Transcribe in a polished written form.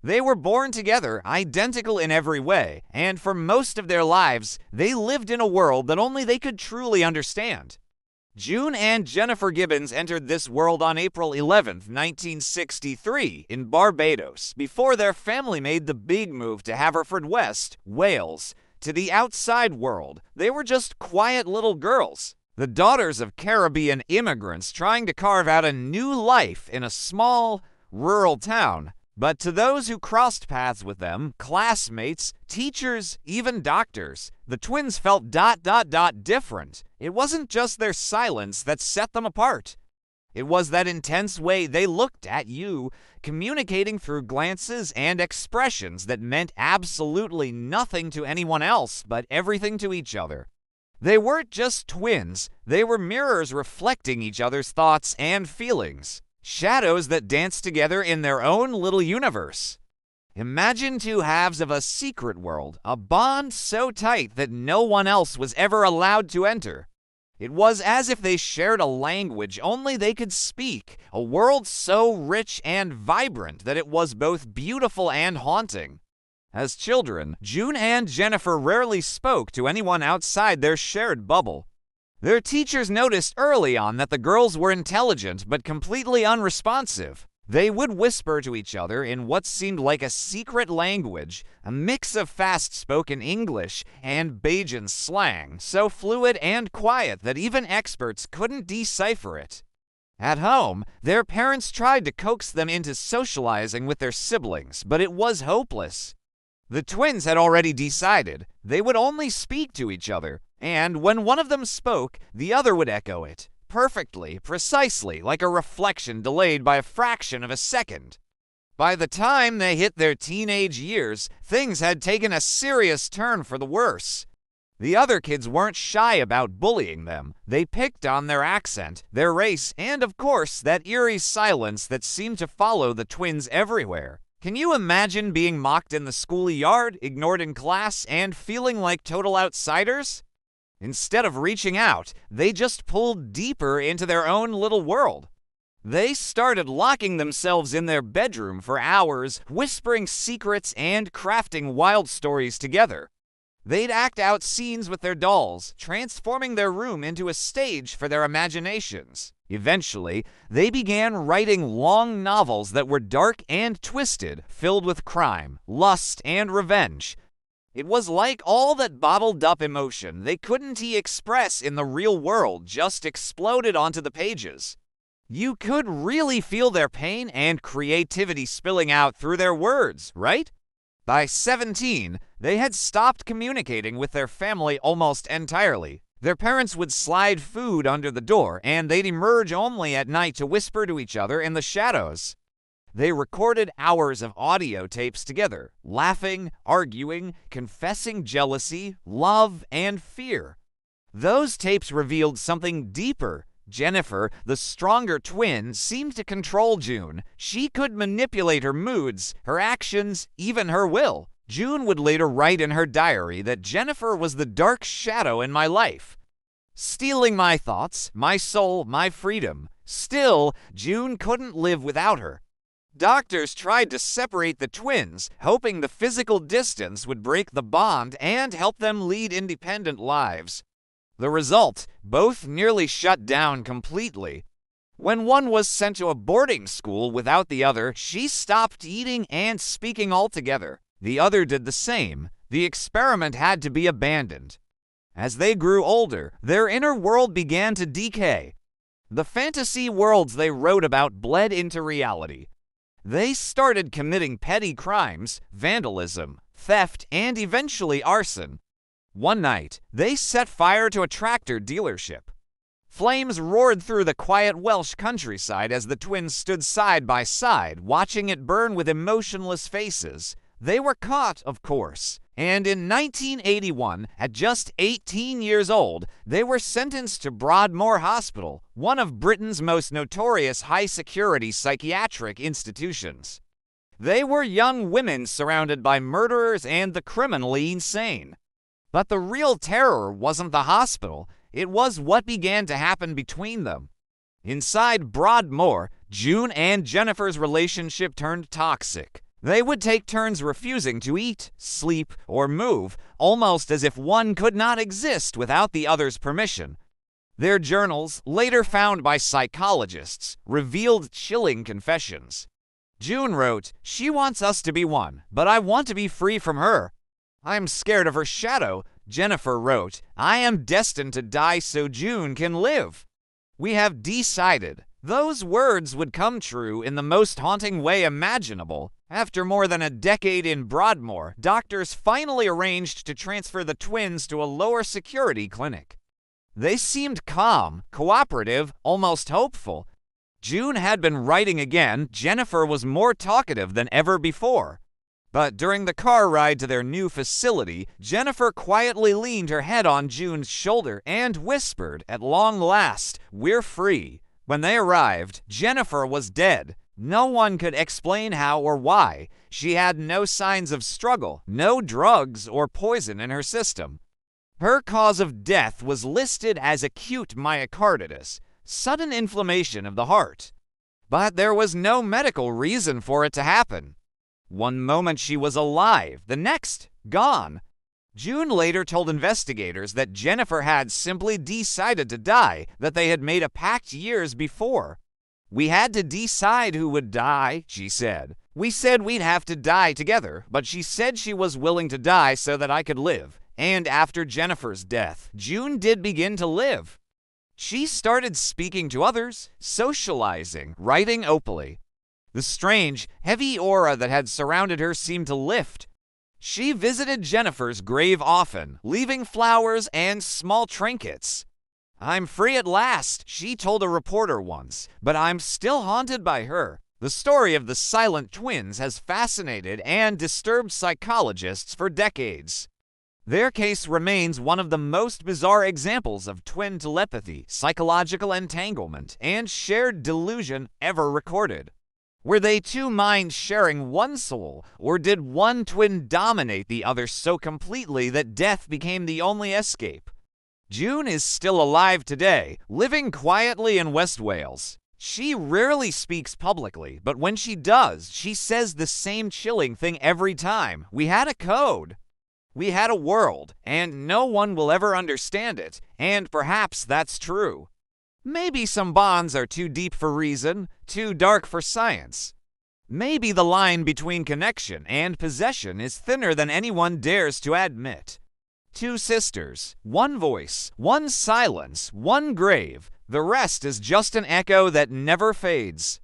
They were born together, identical in every way, and for most of their lives, they lived in a world that only they could truly understand. June and Jennifer Gibbons entered this world on April 11, 1963, in Barbados, before their family made the big move to Haverfordwest, Wales. To the outside world, they were just quiet little girls, the daughters of Caribbean immigrants trying to carve out a new life in a small, rural town. But to those who crossed paths with them, classmates, teachers, even doctors, the twins felt different. It wasn't just their silence that set them apart. It was that intense way they looked at you, communicating through glances and expressions that meant absolutely nothing to anyone else but everything to each other. They weren't just twins, they were mirrors reflecting each other's thoughts and feelings. Shadows that danced together in their own little universe. Imagine two halves of a secret world, a bond so tight that no one else was ever allowed to enter. It was as if they shared a language only they could speak, a world so rich and vibrant that it was both beautiful and haunting. As children, June and Jennifer rarely spoke to anyone outside their shared bubble. Their teachers noticed early on that the girls were intelligent but completely unresponsive. They would whisper to each other in what seemed like a secret language, a mix of fast-spoken English and Bajan slang, so fluid and quiet that even experts couldn't decipher it. At home, their parents tried to coax them into socializing with their siblings, but it was hopeless. The twins had already decided they would only speak to each other, and when one of them spoke, the other would echo it, perfectly, precisely, like a reflection delayed by a fraction of a second. By the time they hit their teenage years, things had taken a serious turn for the worse. The other kids weren't shy about bullying them. They picked on their accent, their race, and of course, that eerie silence that seemed to follow the twins everywhere. Can you imagine being mocked in the schoolyard, ignored in class, and feeling like total outsiders? Instead of reaching out, they just pulled deeper into their own little world. They started locking themselves in their bedroom for hours, whispering secrets and crafting wild stories together. They'd act out scenes with their dolls, transforming their room into a stage for their imaginations. Eventually, they began writing long novels that were dark and twisted, filled with crime, lust, and revenge. It was like all that bottled-up emotion they couldn't express in the real world just exploded onto the pages. You could really feel their pain and creativity spilling out through their words, right? By 17, they had stopped communicating with their family almost entirely. Their parents would slide food under the door, and they'd emerge only at night to whisper to each other in the shadows. They recorded hours of audio tapes together, laughing, arguing, confessing jealousy, love, and fear. Those tapes revealed something deeper. Jennifer, the stronger twin, seemed to control June. She could manipulate her moods, her actions, even her will. June would later write in her diary that Jennifer was the dark shadow in my life, stealing my thoughts, my soul, my freedom. Still, June couldn't live without her. Doctors tried to separate the twins, hoping the physical distance would break the bond and help them lead independent lives. The result, both nearly shut down completely. When one was sent to a boarding school without the other, she stopped eating and speaking altogether. The other did the same. The experiment had to be abandoned. As they grew older, their inner world began to decay. The fantasy worlds they wrote about bled into reality. They started committing petty crimes, vandalism, theft, and eventually arson. One night, they set fire to a tractor dealership. Flames roared through the quiet Welsh countryside as the twins stood side by side, watching it burn with emotionless faces. They were caught, of course, and in 1981, at just 18 years old, they were sentenced to Broadmoor Hospital, one of Britain's most notorious high-security psychiatric institutions. They were young women surrounded by murderers and the criminally insane. But the real terror wasn't the hospital, it was what began to happen between them. Inside Broadmoor, June and Jennifer's relationship turned toxic. They would take turns refusing to eat, sleep, or move, almost as if one could not exist without the other's permission. Their journals, later found by psychologists, revealed chilling confessions. June wrote, "She wants us to be one, but I want to be free from her. I'm scared of her shadow." Jennifer wrote, "I am destined to die so June can live." We have decided. Those words would come true in the most haunting way imaginable. After more than a decade in Broadmoor, doctors finally arranged to transfer the twins to a lower security clinic. They seemed calm, cooperative, almost hopeful. June had been writing again. Jennifer was more talkative than ever before. But during the car ride to their new facility, Jennifer quietly leaned her head on June's shoulder and whispered, "At long last, we're free." When they arrived, Jennifer was dead. No one could explain how or why. She had no signs of struggle, no drugs or poison in her system. Her cause of death was listed as acute myocarditis, sudden inflammation of the heart. But there was no medical reason for it to happen. One moment she was alive, the next, gone. June later told investigators that Jennifer had simply decided to die, that they had made a pact years before. "We had to decide who would die," she said. "We said we'd have to die together, but she said she was willing to die so that I could live." And after Jennifer's death, June did begin to live. She started speaking to others, socializing, writing openly. The strange, heavy aura that had surrounded her seemed to lift. She visited Jennifer's grave often, leaving flowers and small trinkets. "I'm free at last," she told a reporter once, "but I'm still haunted by her." The story of the silent twins has fascinated and disturbed psychologists for decades. Their case remains one of the most bizarre examples of twin telepathy, psychological entanglement, and shared delusion ever recorded. Were they two minds sharing one soul, or did one twin dominate the other so completely that death became the only escape? June is still alive today, living quietly in West Wales. She rarely speaks publicly, but when she does, she says the same chilling thing every time. "We had a code. We had a world, and no one will ever understand it, and perhaps that's true. Maybe some bonds are too deep for reason, too dark for science. Maybe the line between connection and possession is thinner than anyone dares to admit. Two sisters, one voice, one silence, one grave. The rest is just an echo that never fades."